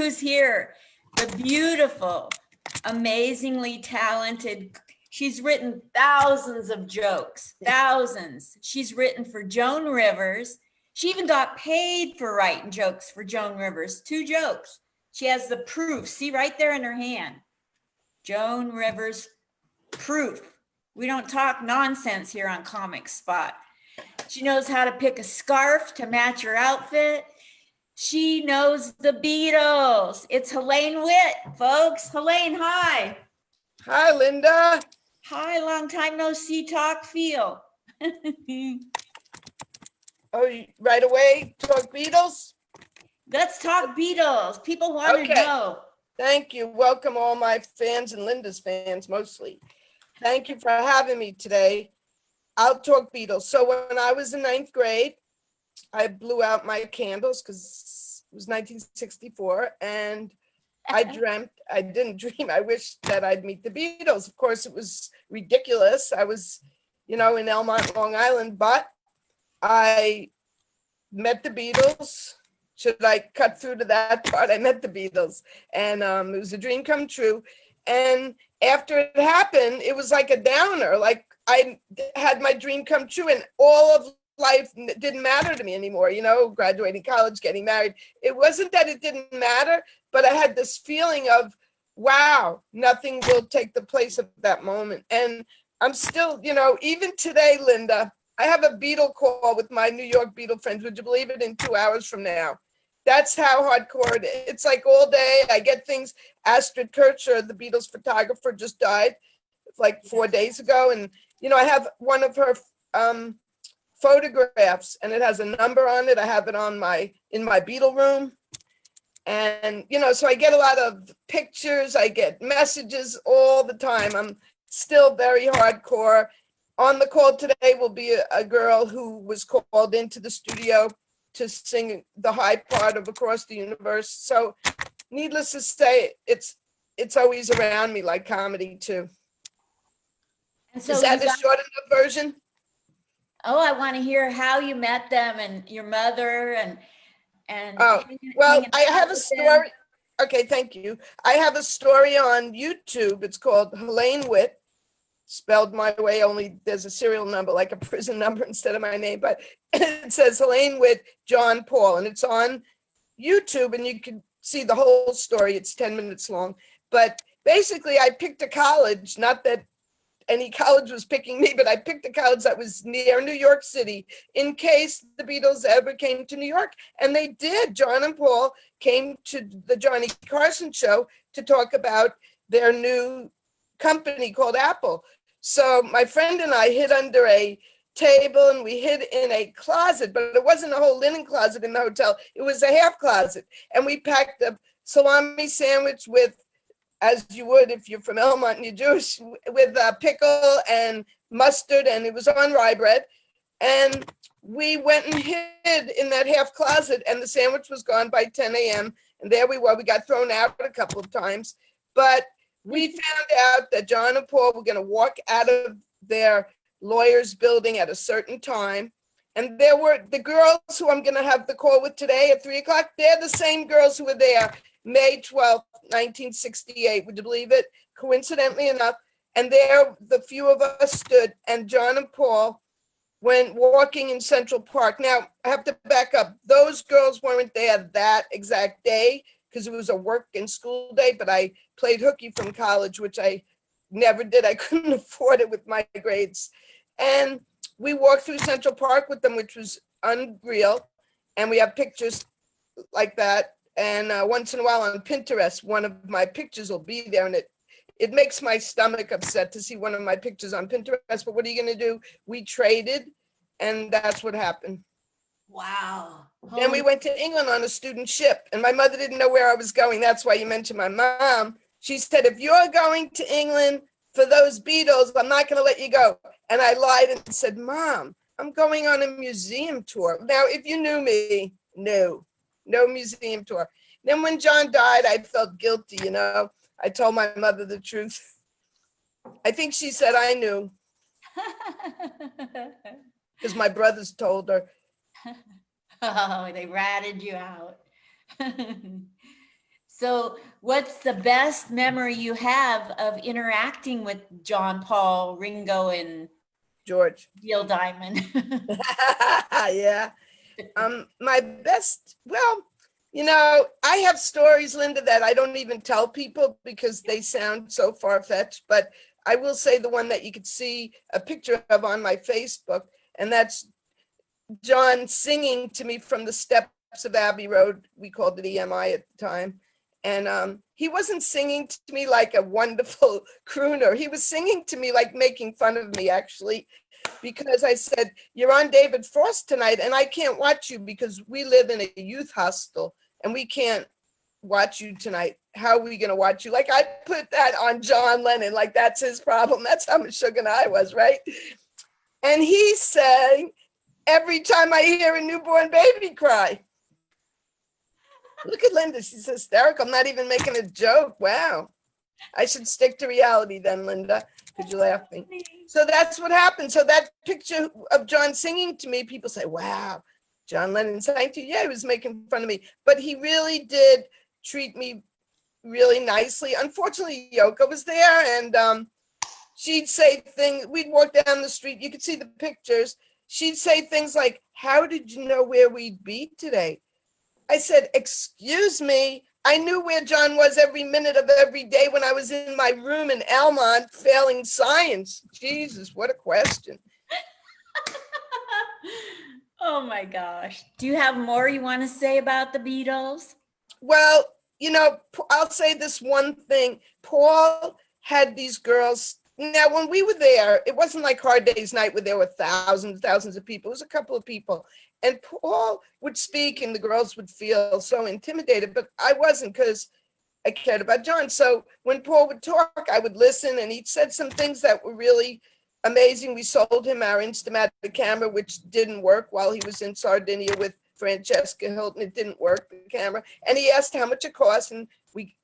who's here. The beautiful, amazingly talented. She's written thousands of jokes, thousands. She's written for Joan Rivers. She even got paid for writing jokes for Joan Rivers, 2 jokes. She has the proof, see right there in her hand. Joan Rivers proof. We don't talk nonsense here on Comic Spot. She knows how to pick a scarf to match her outfit. She knows the Beatles. It's Helaine Weiss, folks. Helaine, hi. Hi, Linda. Hi, long time no see, talk, feel. Oh, right away, talk Beatles? Let's talk Beatles. People want to know. Thank you. Welcome all my fans and Linda's fans, mostly. Thank you for having me today. I'll talk Beatles. So when I was in 9th grade, I blew out my candles because it was 1964, and I didn't dream, I wished that I'd meet the Beatles. Of course, it was ridiculous. I was, in Elmont, Long Island, but I met the Beatles. Should I cut through to that part? I met the Beatles, and it was a dream come true. And after it happened, it was like a downer. Like I had my dream come true, and all of life didn't matter to me anymore. Graduating college, getting married. It wasn't that it didn't matter, but I had this feeling of, wow, nothing will take the place of that moment. And I'm still, even today, Linda, I have a Beatle call with my New York Beatle friends. Would you believe it? In 2 hours from now. That's how hardcore it is. It's like all day. I get things. Astrid Kircher, the Beatles photographer, just died like 4 days ago. And, I have one of her photographs, and it has a number on it. I have it in my Beatle room. And, so I get a lot of pictures. I get messages all the time. I'm still very hardcore. On the call today will be a girl who was called into the studio to sing the high part of Across the Universe. So needless to say, it's always around me, like comedy too. And so is that a short enough version? Oh, I want to hear how you met them and your mother and I have a story. Okay, thank you. I have a story on YouTube. It's called Helaine Weiss, spelled my way, only there's a serial number, like a prison number instead of my name, but it says Helaine Weiss, John Paul, and it's on YouTube, and you can see the whole story. It's 10 minutes long. But basically, I picked a college, not that any college was picking me, but I picked a college that was near New York City in case the Beatles ever came to New York. And they did. John and Paul came to the Johnny Carson show to talk about their new company called Apple. So my friend and I hid under a table, and we hid in a closet, but it wasn't a whole linen closet in the hotel. It was a half closet. And we packed a salami sandwich with, as you would if you're from Elmont and you're Jewish, with pickle and mustard, and it was on rye bread. And we went and hid in that half closet, and the sandwich was gone by 10 a.m. And there we were. We got thrown out a couple of times. But we found out that John and Paul were going to walk out of their lawyer's building at a certain time. And there were the girls who I'm going to have the call with today at 3 o'clock. They're the same girls who were there May 12th, 1968. Would you believe it? Coincidentally enough. And there the few of us stood, and John and Paul went walking in Central Park. Now, I have to back up. Those girls weren't there that exact day because it was a work and school day, but I played hooky from college, which I never did. I couldn't afford it with my grades. And we walked through Central Park with them, which was unreal. And we have pictures like that. And once in a while on Pinterest, one of my pictures will be there. And it makes my stomach upset to see one of my pictures on Pinterest. But what are you going to do? We traded, and that's what happened. Wow. Then we went to England on a student ship, and my mother didn't know where I was going. That's why you mentioned my mom. She said, if you're going to England for those Beatles, I'm not going to let you go. And I lied and said, Mom, I'm going on a museum tour. Now, if you knew me, no museum tour. Then when John died, I felt guilty, I told my mother the truth. I think she said I knew. Because my brothers told her. Oh, they ratted you out. So what's the best memory you have of interacting with John, Paul, Ringo, and George. Neil Diamond? Yeah. My best, well, I have stories, Linda, that I don't even tell people because they sound so far-fetched, but I will say the one that you could see a picture of on my Facebook, and that's John singing to me from the steps of Abbey Road. We called it EMI at the time. And he wasn't singing to me like a wonderful crooner. He was singing to me like making fun of me, actually, because I said, "You're on David Frost tonight, and I can't watch you because we live in a youth hostel and we can't watch you tonight. How are we going to watch you?" Like I put that on John Lennon, like that's his problem. That's how much sugar I was, right? And he sang, "Every time I hear a newborn baby cry." Look at Linda. She's hysterical. I'm not even making a joke. Wow. I should stick to reality then, Linda, because you're laughing. So that's what happened. So that picture of John singing to me, people say, "Wow, John Lennon sang to you." Yeah, he was making fun of me. But he really did treat me really nicely. Unfortunately, Yoko was there, and she'd say things. We'd walk down the street. You could see the pictures. She'd say things like, "How did you know where we'd be today?" I said, "Excuse me. I knew where John was every minute of every day when I was in my room in Elmont failing science." Jesus, what a question. Oh my gosh. Do you have more you want to say about the Beatles? Well, I'll say this one thing. Paul had these girls. Now, when we were there, it wasn't like Hard Day's Night where there were thousands of people. It was a couple of people. And Paul would speak and the girls would feel so intimidated, but I wasn't because I cared about John. So when Paul would talk, I would listen, and he said some things that were really amazing. We sold him our Instamatic camera, which didn't work while he was in Sardinia with Francesca Hilton. It didn't work, the camera. And he asked how much it cost, and we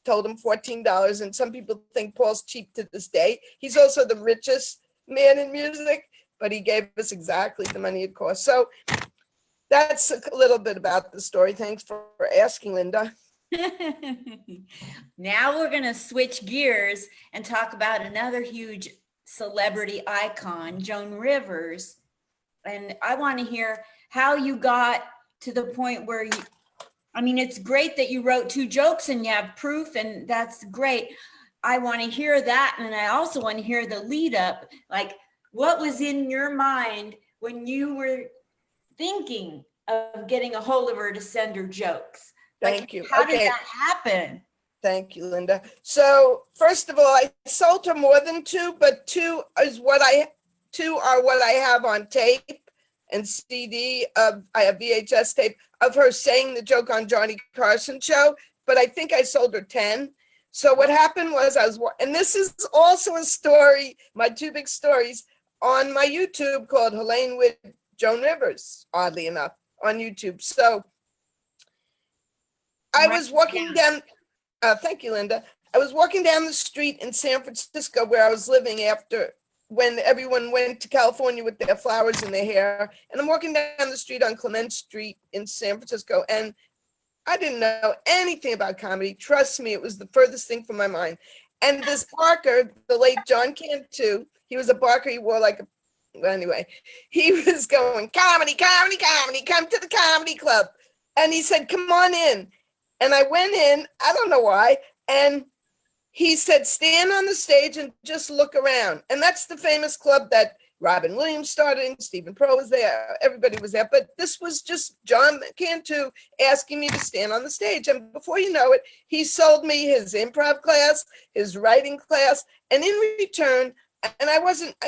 told him $14. And some people think Paul's cheap to this day. He's also the richest man in music, but he gave us exactly the money it cost. So that's a little bit about the story. Thanks for asking, Linda. Now we're going to switch gears and talk about another huge celebrity icon, Joan Rivers. And I want to hear how you got to the point where it's great that you wrote 2 jokes and you have proof, and that's great. I want to hear that. And I also want to hear the lead up. Like, what was in your mind when you were thinking of getting a hold of her to send her jokes? Thank you. How did that happen? Thank you, Linda. So first of all, I sold her more than 2, but 2 are what I have on tape and CD of. I have VHS tape of her saying the joke on Johnny Carson show, but I think I sold her 10. So what happened was and this is also a story, my 2 big stories on my YouTube called Helaine Weiss, Joan Rivers, oddly enough, on YouTube. So I was walking down, thank you, Linda. I was walking down the street in San Francisco where I was living after when everyone went to California with their flowers in their hair. And I'm walking down the street on Clement Street in San Francisco. And I didn't know anything about comedy. Trust me, it was the furthest thing from my mind. And this Barker, the late John Cantu, he was a Barker. He wore like well, anyway, he was going, "Comedy, comedy, comedy, come to the comedy club." And he said, "Come on in." And I went in, I don't know why. And he said, "Stand on the stage and just look around." And that's the famous club that Robin Williams started. Stephen Pro was there. Everybody was there. But this was just John Cantu asking me to stand on the stage. And before you know it, he sold me his improv class, his writing class. And in return, and I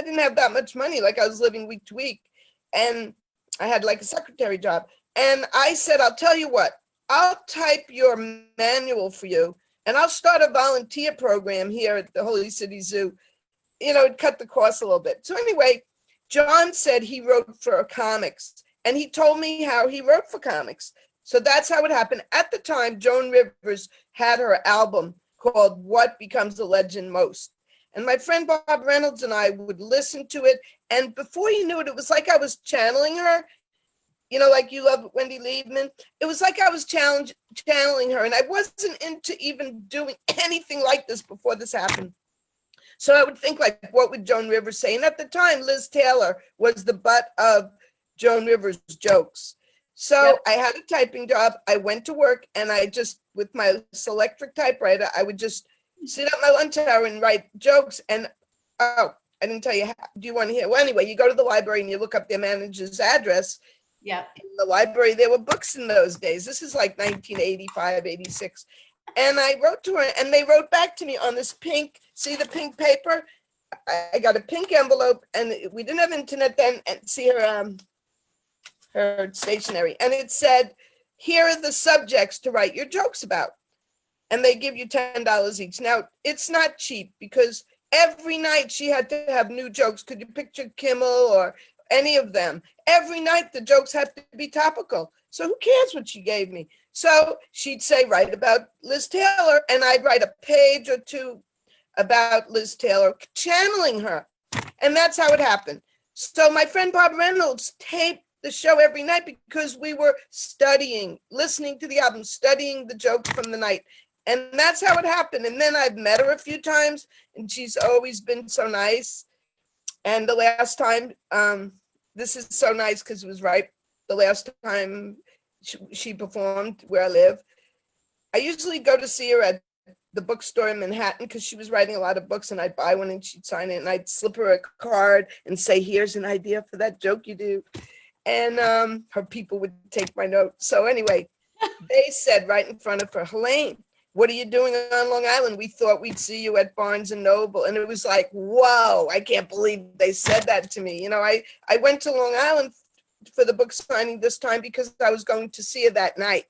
didn't have that much money. Like I was living week to week. And I had like a secretary job. And I said, "I'll tell you what, I'll type your manual for you. And I'll start a volunteer program here at the Holy City Zoo. It cut the cost a little bit." So anyway, John said he wrote for comics, and he told me how he wrote for comics. So that's how it happened. At the time, Joan Rivers had her album called What Becomes a Legend Most. And my friend Bob Reynolds and I would listen to it. And before you knew it, it was like I was channeling her. like you love Wendy Liebman. It was like I was channeling her, and I wasn't into even doing anything like this before this happened. So I would think, like, what would Joan Rivers say? And at the time, Liz Taylor was the butt of Joan Rivers' jokes. So I had a typing job. I went to work, and I just, with my Selectric typewriter, I would just sit at my lunch hour and write jokes. And oh, I didn't tell you. Do you want to hear? Well, anyway, you go to the library and you look up their manager's address. Yep. In the library, there were books in those days. This is like 1985, 86. And I wrote to her, and they wrote back to me on this pink, see the pink paper? I got a pink envelope, and we didn't have internet then, and see her stationery. And it said, here are the subjects to write your jokes about. And they give you $10 each. Now, it's not cheap, because every night she had to have new jokes. Could you picture Kimmel or any of them? Every night the jokes have to be topical. So who cares what she gave me? So she'd say, write about Liz Taylor, and I'd write a page or two about Liz Taylor, channeling her. And that's how it happened. So my friend Bob Reynolds taped the show every night because we were studying, listening to the album, studying the jokes from the night. And that's how it happened. And then I've met her a few times, and she's always been so nice. And the last time, this is so nice because it was right the last time she performed where I live. I usually go to see her at the bookstore in Manhattan because she was writing a lot of books, and I'd buy one and she'd sign it, and I'd slip her a card and say, here's an idea for that joke you do. And her people would take my note. So anyway, they said right in front of her, Helaine, what are you doing on Long Island? We thought we'd see you at Barnes and Noble. And it was like, whoa, I can't believe they said that to me. I went to Long Island for the book signing this time because I was going to see her that night.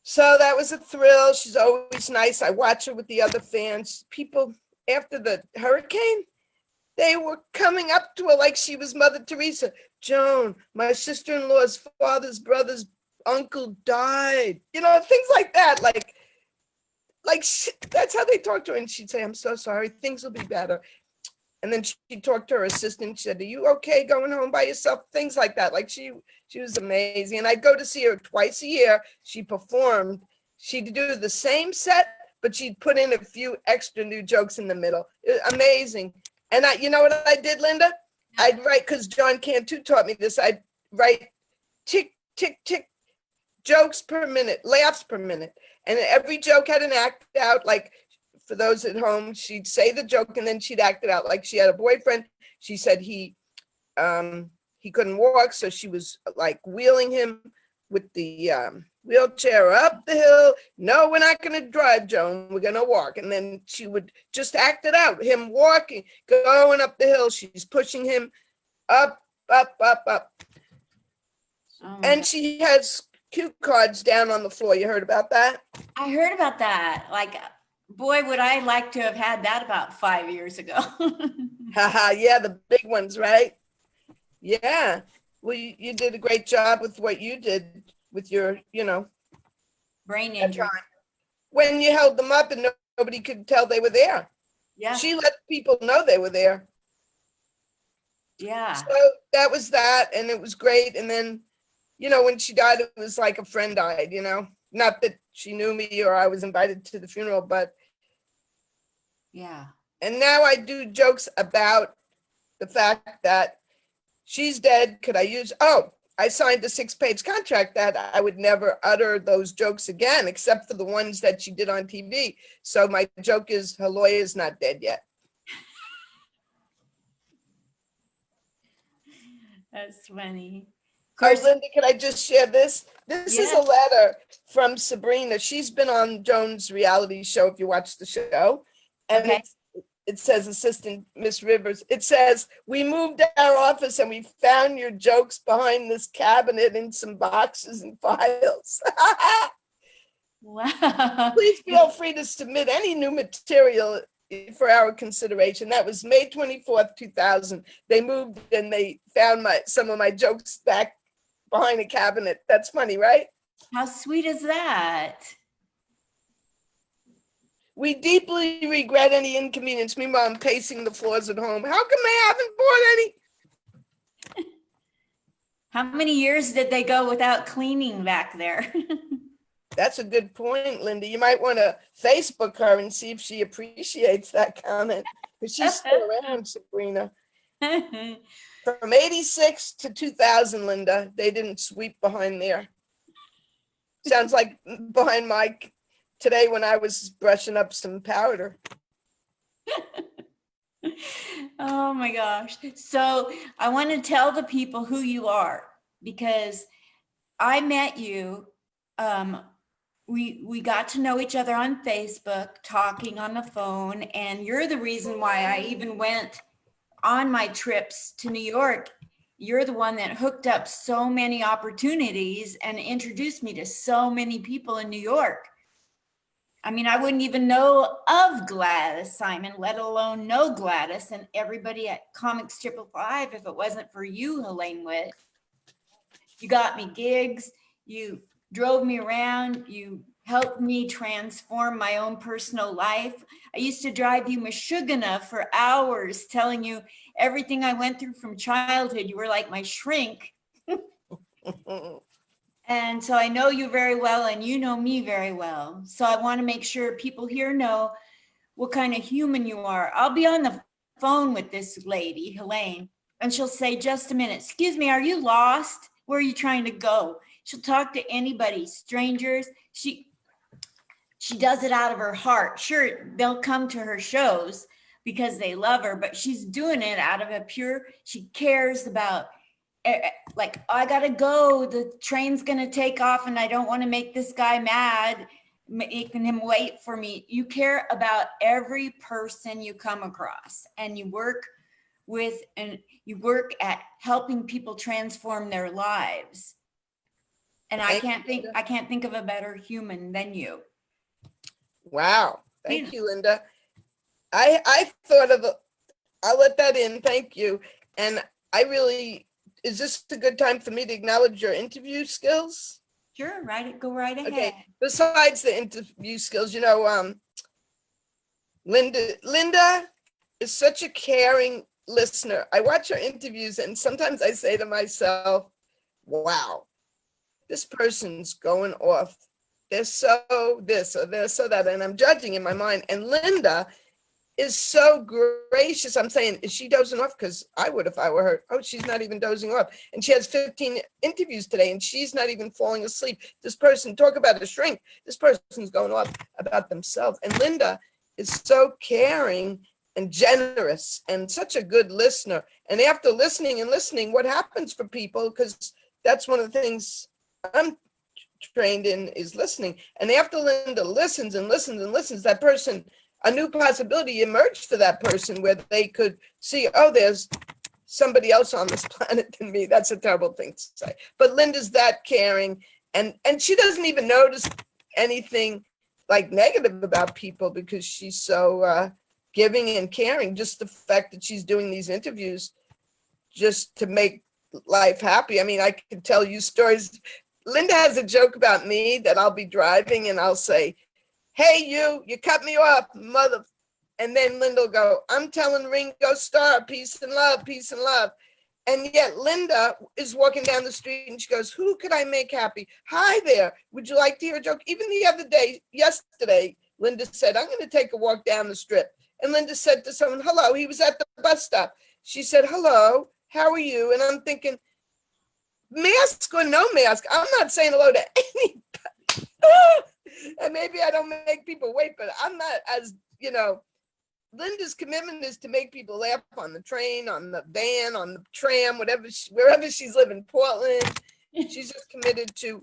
So that was a thrill. She's always nice. I watch her with the other fans. People, after the hurricane, they were coming up to her like she was Mother Teresa. Joan, my sister-in-law's father's brother's uncle died. Things like that. That's how they talked to her. And she'd say, I'm so sorry. Things will be better. And then she talked to her assistant. She said, are you okay going home by yourself? Things like that. Like she was amazing. And I'd go to see her twice a year. She performed. She'd do the same set, but she'd put in a few extra new jokes in the middle. Amazing. And you know what I did, Linda? I'd write, because John Cantu taught me this, I'd write tick, tick, tick, jokes per minute, laughs per minute. And every joke had an act out. Like, for those at home, she'd say the joke and then she'd act it out. Like, she had a boyfriend. She said he couldn't walk, so she was like wheeling him with the wheelchair up the hill. No, we're not going to drive, Joan. We're going to walk. And then she would just act it out. Him walking, going up the hill. She's pushing him up, up, up, up. Oh and God. she has cue cards down on the floor. You heard about that? I heard about that. Like, boy, would I like to have had that about 5 years ago. Haha, yeah, the big ones, right? Yeah. Well, you did a great job with what you did with your, Brain injury. when you held them up and nobody could tell they were there. Yeah. She let people know they were there. Yeah. So that was that, and it was great. And then, when she died, it was like a friend died, Not that she knew me or I was invited to the funeral, but. Yeah. And now I do jokes about the fact that she's dead. Could I use, I signed a 6-page contract that I would never utter those jokes again, except for the ones that she did on TV. So my joke is, her lawyer's not dead yet. That's funny. Of Oh, course. Linda, can I just share this? This is a Yeah. letter from Sabrina. She's been on Joan's reality show, if you watch the show. And Okay. it says, Assistant Miss Rivers, it says, we moved our office and we found your jokes behind this cabinet in some boxes and files. Wow. Please feel free to submit any new material for our consideration. That was May 24th, 2000. They moved and they found some of my jokes back behind a cabinet. That's funny, right? How sweet is that? We deeply regret any inconvenience. Meanwhile, I'm pacing the floors at home. How come I haven't bought any? How many years did they go without cleaning back there? That's a good point, Linda. You might want to Facebook her and see if she appreciates that comment. Because she's still around, Sabrina. From 86 to 2000, Linda, they didn't sweep behind there. Sounds like behind Mike today when I was brushing up some powder. Oh my gosh. So I want to tell the people who you are, because I met you. We got to know each other on Facebook, talking on the phone, and you're the reason why I even went on my trips to New York. You're the one that hooked up so many opportunities and introduced me to so many people in New York. I mean, I wouldn't even know of Gladys Simon, let alone know Gladys and everybody at Comics 555 if it wasn't for you, Helaine Weiss. You got me gigs, you drove me around, you helped me transform my own personal life. I used to drive you Meshuggah for hours telling you everything I went through from childhood. You were like my shrink. And so I know you very well and you know me very well. So I want to make sure people here know what kind of human you are. I'll be on the phone with this lady, Helaine, and she'll say, just a minute, excuse me, are you lost? Where are you trying to go? She'll talk to anybody, strangers. She does it out of her heart. Sure, they'll come to her shows because they love her, but she's doing it out of a pure, she cares about, like, I gotta go, the train's gonna take off and I don't want to make this guy mad, making him wait for me. You care about every person you come across, and you work at helping people transform their lives. And I can't think of a better human than you. Wow. Thank you, Linda. I thought of I'll let that in. Thank you. And I really, is this a good time for me to acknowledge your interview skills? Sure, go right ahead. Okay. Besides the interview skills, Linda is such a caring listener. I watch her interviews and sometimes I say to myself, wow, this person's going off. They're so this or they're so that, and I'm judging in my mind. And Linda is so gracious. I'm saying, is she dozing off? Because I would if I were her. Oh, she's not even dozing off. And she has 15 interviews today and she's not even falling asleep. This person, talk about a shrink. This person's going off about themselves. And Linda is so caring and generous and such a good listener. And after listening and listening, what happens for people, because that's one of the things I'm trained in is listening. And after Linda listens and listens and listens, that person, a new possibility emerged for that person where they could see, oh, there's somebody else on this planet than me. That's a terrible thing to say. But Linda's that caring, and she doesn't even notice anything like negative about people because she's so giving and caring. Just the fact that she's doing these interviews just to make life happy. I mean, I can tell you stories. Linda has a joke about me that I'll be driving and I'll say, hey, you cut me off, mother. And then Linda will go, I'm telling Ringo Starr, peace and love, peace and love. And yet Linda is walking down the street and she goes, who could I make happy? Hi there. Would you like to hear a joke? Even the other day, yesterday, Linda said, I'm going to take a walk down the strip. And Linda said to someone, hello. He was at the bus stop. She said, hello, how are you? And I'm thinking, mask or no mask, I'm not saying hello to anybody. And maybe I don't make people wait, but I'm not as, Linda's commitment is to make people laugh on the train, on the van, on the tram, wherever she's living, Portland. She's just committed to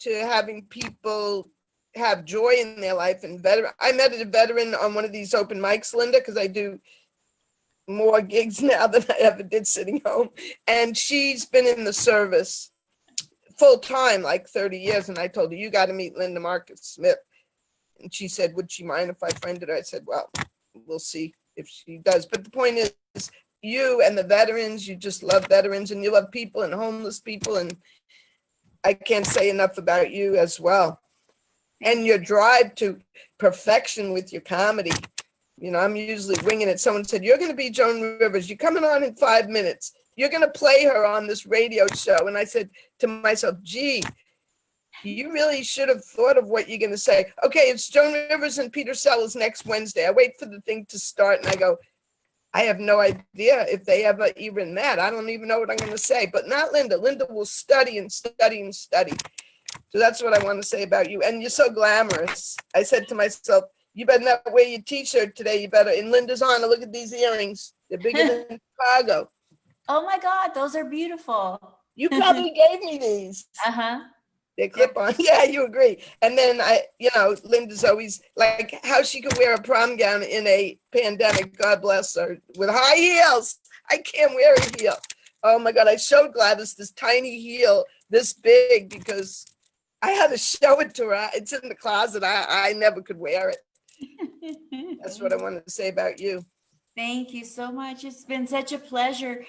having people have joy in their life. And I met a veteran on one of these open mics, Linda, because I do more gigs now than I ever did sitting home. And she's been in the service full time, like 30 years. And I told her, you got to meet Linda Marcus Smith. And she said, would she mind if I friended her? I said, well, we'll see if she does. But the point is, you and the veterans, you just love veterans and you love people and homeless people. And I can't say enough about you as well. And your drive to perfection with your comedy. I'm usually winging it. Someone said, you're going to be Joan Rivers. You're coming on in 5 minutes. you're going to play her on this radio show. And I said to myself, gee, you really should have thought of what you're going to say. Okay, it's Joan Rivers and Peter Sellers next Wednesday. I wait for the thing to start and I go, I have no idea if they ever even met. I don't even know what I'm going to say, but not Linda. Linda will study and study and study. So that's what I want to say about you. And you're so glamorous. I said to myself, you better not wear your t-shirt today. You better, in Linda's honor, look at these earrings. They're bigger than Chicago. Oh my God, those are beautiful. You probably gave me these. Uh-huh. They clip on. Yeah, you agree. And then Linda's always like how she could wear a prom gown in a pandemic. God bless her, with high heels. I can't wear a heel. Oh my God, I showed Gladys this tiny heel this big because I had to show it to her. It's in the closet. I never could wear it. That's what I wanted to say about you. Thank you so much. It's been such a pleasure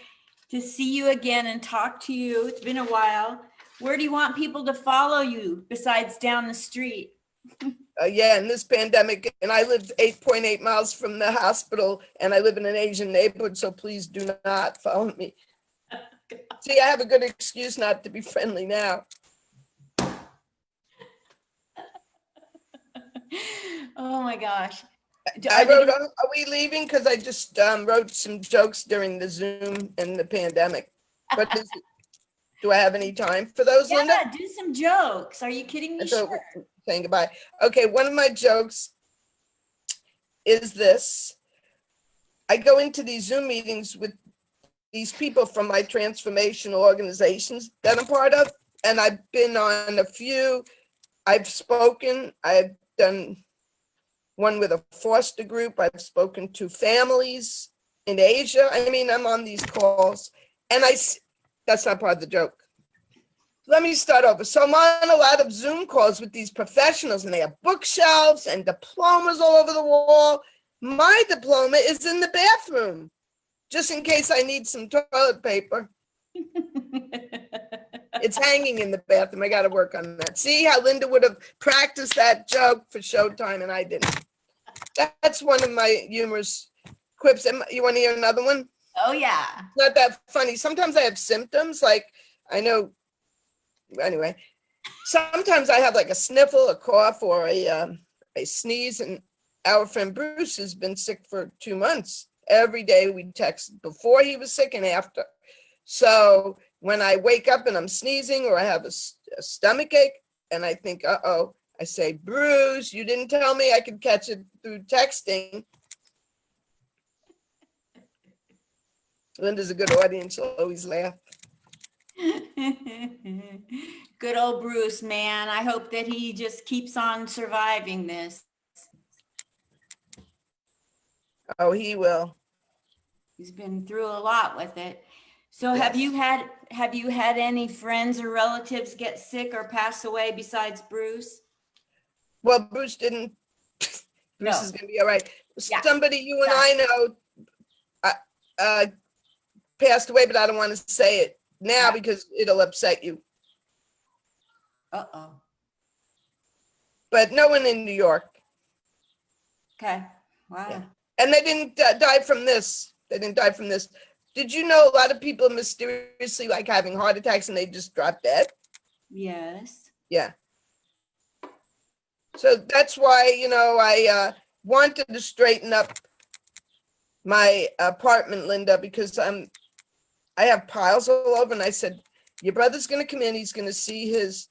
to see you again and talk to you. It's been a while. Where do you want people to follow you besides down the street? Yeah, in this pandemic, and I live 8.8 miles from the hospital, and I live in an Asian neighborhood, so please do not follow me. See, I have a good excuse not to be friendly now. Oh my gosh. Are we leaving? Because I just wrote some jokes during the Zoom and the pandemic. But do I have any time for those, Linda? Yeah, do some jokes. Are you kidding me? Sure. Saying goodbye. Okay, one of my jokes is this. I go into these Zoom meetings with these people from my transformational organizations that I'm part of, and I've been on a few. I've spoken. I've done one with a foster group. I've spoken to families in Asia. I mean, I'm on these calls, and that's not part of the joke. Let me start over. So I'm on a lot of Zoom calls with these professionals, and they have bookshelves and diplomas all over the wall. My diploma is in the bathroom, just in case I need some toilet paper. It's hanging in the bathroom. I got to work on that. See how Linda would have practiced that joke for Showtime, and I didn't. That's one of my humorous quips. You want to hear another one? Oh, yeah. Not that funny. Sometimes I have symptoms, like I know. Anyway, sometimes I have like a sniffle, a cough, or a sneeze, and our friend Bruce has been sick for 2 months. Every day we text before he was sick and after. So when I wake up and I'm sneezing or I have a stomach ache and I think, uh-oh, I say, Bruce, you didn't tell me I could catch it through texting. Linda's a good audience. She'll always laugh. Good old Bruce, man. I hope that he just keeps on surviving this. Oh, he will. He's been through a lot with it. So Yes. have you had any friends or relatives get sick or pass away besides Bruce? Well, Bruce didn't. Bruce is going to be all right. Yeah. Somebody you and I know passed away, but I don't want to say it now because it'll upset you. Uh-oh. But no one in New York. Okay. Wow. Yeah. And they didn't die from this. They didn't die from this. Did you know a lot of people mysteriously like having heart attacks and they just drop dead? Yes. Yeah. So that's why, I wanted to straighten up my apartment, Linda, because I have piles all over. And I said, your brother's going to come in. He's going to see his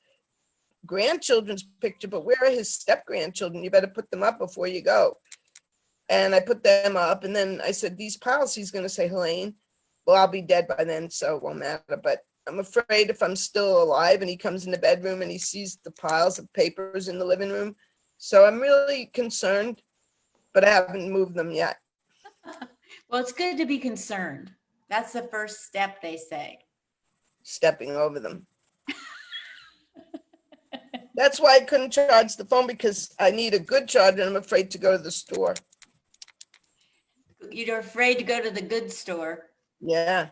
grandchildren's picture, but where are his step grandchildren? You better put them up before you go. And I put them up. And then I said, these piles, he's going to say, Helaine, well, I'll be dead by then, so it won't matter. But I'm afraid if I'm still alive and he comes in the bedroom and he sees the piles of papers in the living room. So I'm really concerned, but I haven't moved them yet. Well, it's good to be concerned. That's the first step, they say. Stepping over them. That's why I couldn't charge the phone, because I need a good charge and I'm afraid to go to the store. You're afraid to go to the good store. Yeah.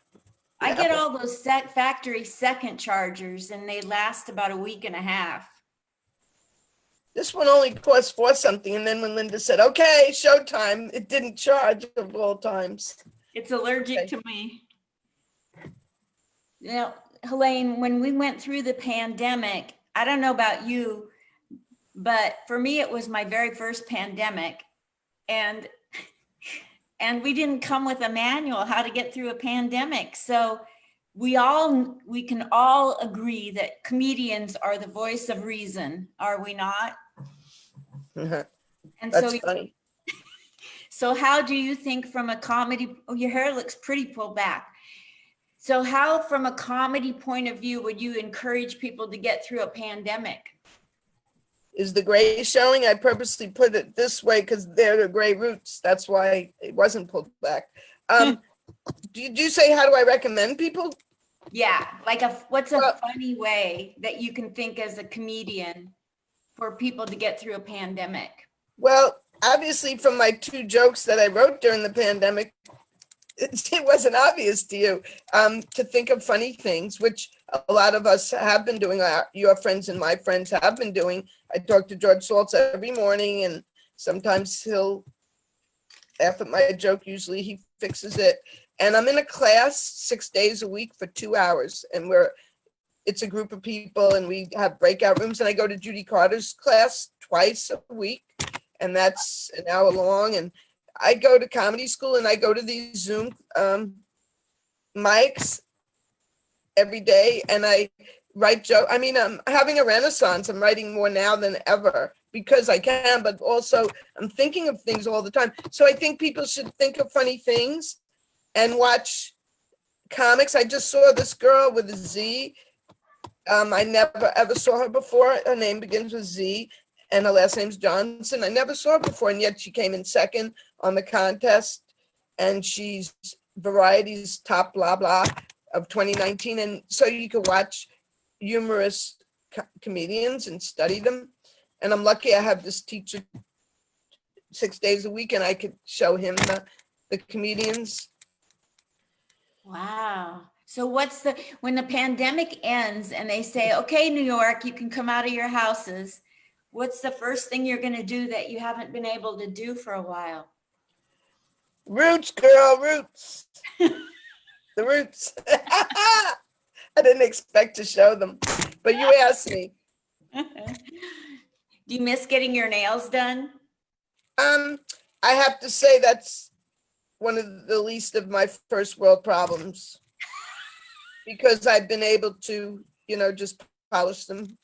I get all those factory second chargers and they last about a week and a half. This one only cost $4 something. And then when Linda said, okay, showtime, it didn't charge of all times. It's allergic to me. You know, Helaine, when we went through the pandemic, I don't know about you, but for me, it was my very first pandemic. And we didn't come with a manual how to get through a pandemic. So we can all agree that comedians are the voice of reason, are we not? And That's funny. so how do you think from a comedy, oh, your hair looks pretty pulled back. So how, from a comedy point of view, would you encourage people to get through a pandemic? Is the gray showing? I purposely put it this way because they're the gray roots. That's why it wasn't pulled back. Do you say, how do I recommend people? Yeah, like what's a Well, funny way that you can think as a comedian for people to get through a pandemic? Well, obviously from my 2 jokes that I wrote during the pandemic, it wasn't obvious to you to think of funny things, which a lot of us have been doing. Your friends and my friends have been doing. I talk to George Saltz every morning, and sometimes he'll laugh at my joke. Usually he fixes it. And I'm in a class 6 days a week for 2 hours, and it's a group of people, and we have breakout rooms. And I go to Judy Carter's class twice a week, and that's an hour long. And I go to comedy school, and I go to these Zoom mics every day, and I write joke. I mean, I'm having a renaissance. I'm writing more now than ever because I can, but also I'm thinking of things all the time. So I think people should think of funny things and watch comics. I just saw this girl with a Z. I never ever saw her before. Her name begins with Z, and her last name's Johnson. I never saw her before, and yet she came in second on the contest, and she's Variety's top blah blah of 2019. And so you can watch humorous comedians and study them. And I'm lucky I have this teacher 6 days a week, and I could show him the comedians. Wow. So when the pandemic ends and they say, okay, New York, you can come out of your houses, what's the first thing you're going to do that you haven't been able to do for a while? Roots, girl, roots. The roots. I didn't expect to show them, but you asked me. Do you miss getting your nails done? I have to say that's one of the least of my first world problems, because I've been able to, just polish them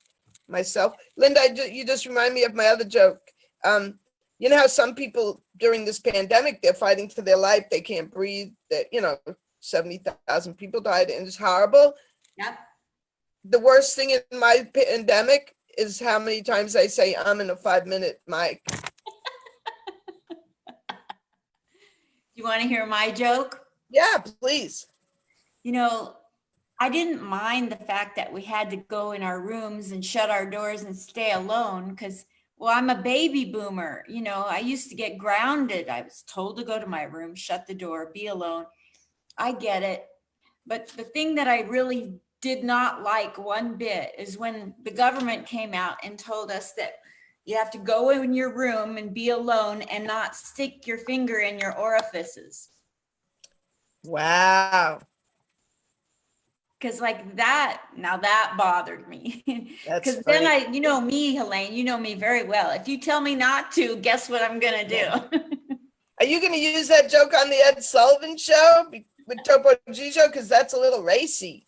myself. Linda, you just remind me of my other joke. You know how some people during this pandemic, they're fighting for their life. They can't breathe. That 70,000 people died, and it's horrible. Yep. The worst thing in my pandemic is how many times I say I'm in a 5-minute mic. You want to hear my joke? Yeah, please. I didn't mind the fact that we had to go in our rooms and shut our doors and stay alone because, well, I'm a baby boomer. I used to get grounded. I was told to go to my room, shut the door, be alone. I get it. But the thing that I really did not like one bit is when the government came out and told us that you have to go in your room and be alone and not stick your finger in your orifices. Wow. Because now that bothered me. Because then me, Helaine, you know me very well. If you tell me not to, guess what I'm going to do? Are you going to use that joke on the Ed Sullivan Show with Topo Gigio? Because that's a little racy.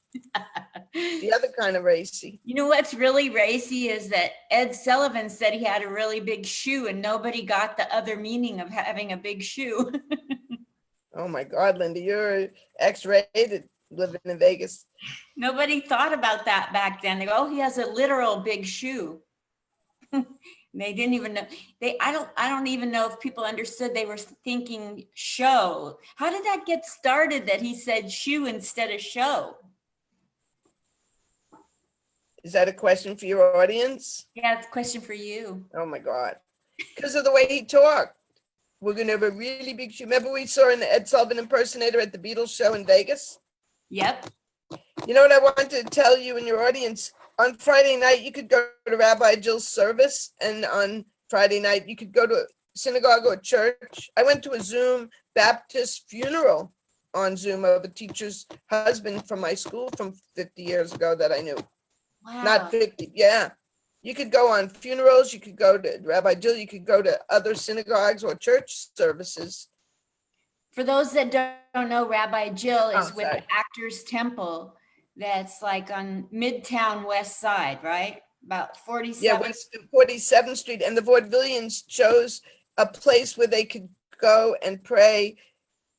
The other kind of racy. You know what's really racy is that Ed Sullivan said he had a really big shoe, and nobody got the other meaning of having a big shoe. Oh my God, Linda, you're X-rated living in Vegas. Nobody thought about that back then. They go, oh, he has a literal big shoe. They didn't even know. I don't even know if people understood they were thinking show. How did that get started that he said shoe instead of show? Is that a question for your audience? Yeah, it's a question for you. Oh my God. Because of the way he talked. We're going to have a really big shoe. Remember we saw an Ed Sullivan impersonator at the Beatles show in Vegas? Yep. You know what I wanted to tell you and your audience? On Friday night, you could go to Rabbi Jill's service, and on Friday night, you could go to a synagogue or a church. I went to a Zoom Baptist funeral on Zoom of a teacher's husband from my school from 50 years ago that I knew. Wow. Not 50, yeah. You could go on funerals, you could go to Rabbi Jill, you could go to other synagogues or church services. For those that don't know, Rabbi Jill is Oh, with sorry. the Actors Temple. That's like on Midtown West Side, right? About 47th. Yeah, West 47th Street, and the Vaudevillians chose a place where they could go and pray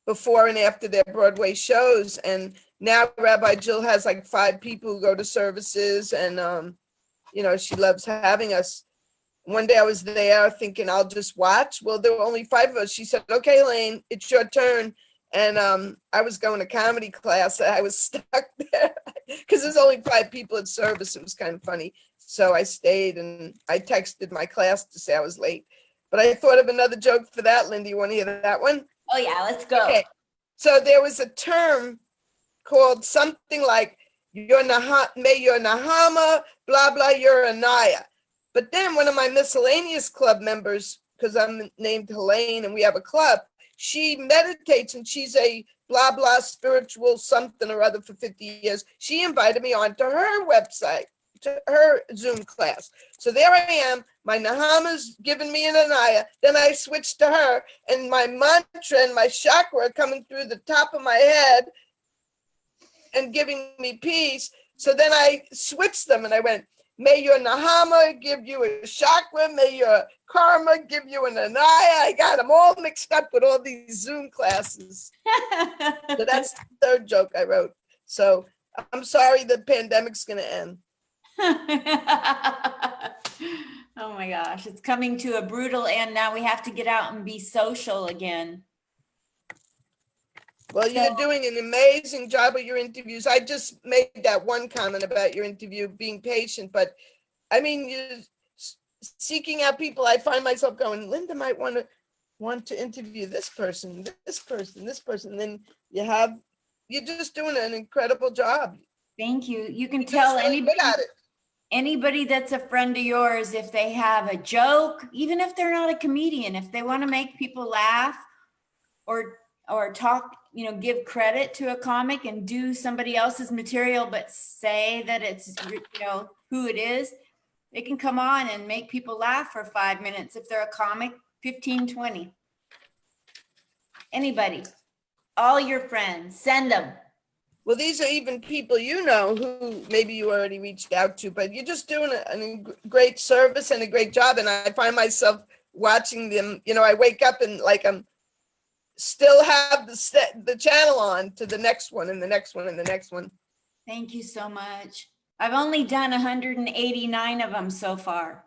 before and after their Broadway shows. And now Rabbi Jill has like 5 people who go to services, and you know, she loves having us. One day I was there thinking I'll just watch. Well, there were only 5 of us. She said, "Okay, Elaine, it's your turn." And I was going to comedy class. I was stuck there because there's only 5 people at service. It was kind of funny. So I stayed and I texted my class to say I was late. But I thought of another joke for that, Linda. You want to hear that one? Oh yeah, let's go. Okay. So there was a term called something like may your Nahama, blah, blah, your Anaya. But then one of my miscellaneous club members, because I'm named Helaine and we have a club, she meditates and she's a blah, blah spiritual something or other for 50 years. She invited me onto her website, to her Zoom class. So there I am, my Nahama's giving me an Anaya. Then I switched to her and my mantra and my chakra are coming through the top of my head and giving me peace. So then I switched them and I went, may your Nahama give you a chakra, may your karma give you an Anaya. I got them all mixed up with all these Zoom classes. So that's the third joke I wrote. So I'm sorry the pandemic's going to end. Oh my gosh, it's coming to a brutal end. Now we have to get out and be social again. Well, you're doing an amazing job with your interviews. I just made that one comment about your interview, being patient, but I mean, you're seeking out people. I find myself going, Linda might want to interview this person, this person, this person. Then you're just doing an incredible job. Thank you. You can You're tell just really good at it. anybody that's a friend of yours, if they have a joke, even if they're not a comedian, if they want to make people laugh or talk, give credit to a comic and do somebody else's material, but say that it's, who it is, they can come on and make people laugh for 5 minutes. If they're a comic, 15, 20. Anybody, all your friends, send them. Well, these are even people who maybe you already reached out to, but you're just doing a great service and a great job. And I find myself watching them. I wake up and like I'm still have the channel on to the next one and the next one and the next one. Thank you so much. I've only done 189 of them so far.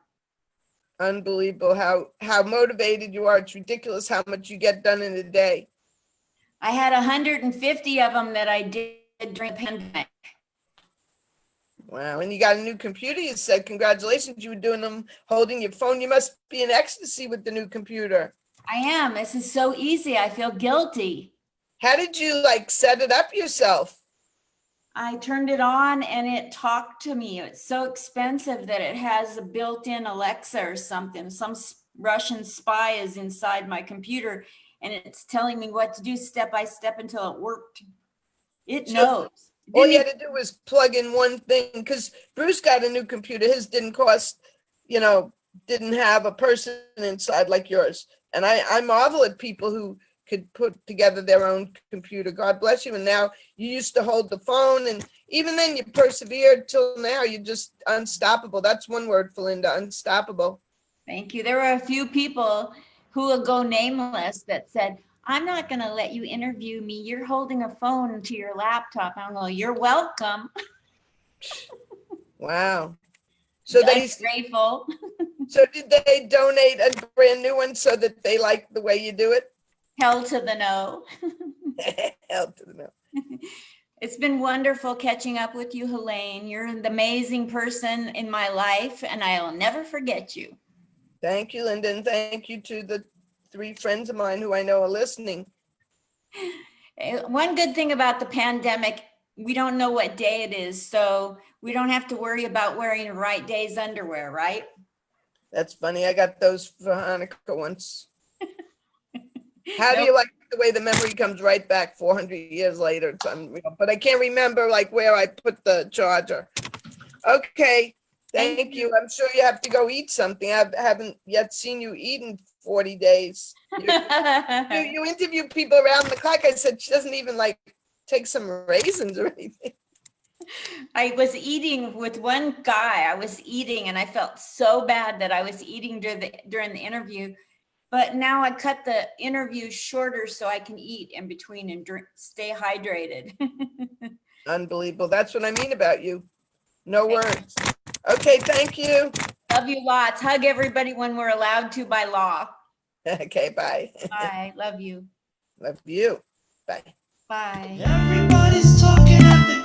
Unbelievable how motivated you are. It's ridiculous how much you get done in a day. I had 150 of them that I did during the pandemic. Wow. And you got a new computer, you said. Congratulations. You were doing them holding your phone. You must be in ecstasy with the new computer. I am. This is so easy. I feel guilty. How did you set it up yourself? I turned it on and it talked to me. It's so expensive that it has a built-in Alexa or something. Some Russian spy is inside my computer and it's telling me what to do step by step until it worked. It knows. All you had to do was plug in one thing, because Bruce got a new computer. His didn't cost, didn't have a person inside like yours. And I marvel at people who could put together their own computer. God bless you. And now you used to hold the phone, and even then you persevered till now. You're just unstoppable. That's one word for Linda, unstoppable. Thank you. There were a few people who will go nameless that said, I'm not going to let you interview me. You're holding a phone to your laptop. I'm going, you're welcome. Wow. So I'm grateful. So did they donate a brand new one so that they like the way you do it? Hell to the no. Hell to the no. It's been wonderful catching up with you, Helaine. You're an amazing person in my life, and I'll never forget you. Thank you, Linda, and thank you to the 3 friends of mine who I know are listening. One good thing about the pandemic, we don't know what day it is, so we don't have to worry about wearing the right day's underwear, right? That's funny. I got those for Hanukkah once. How do you like the way the memory comes right back 400 years later. It's unreal. But I can't remember like where I put the charger. Okay, thank you. I'm sure you have to go eat something. I haven't yet seen you eat in 40 days. You interview people around the clock. I said she doesn't even like take some raisins or anything. I was eating with one guy. I was eating and I felt so bad that I was eating during the interview. But now I cut the interview shorter so I can eat in between and drink, stay hydrated. Unbelievable. That's what I mean about you. No words. Okay, thank you. Love you lots. Hug everybody when we're allowed to by law. Okay, bye. Bye. Love you. Love you. Bye. Bye. Everybody's talking at the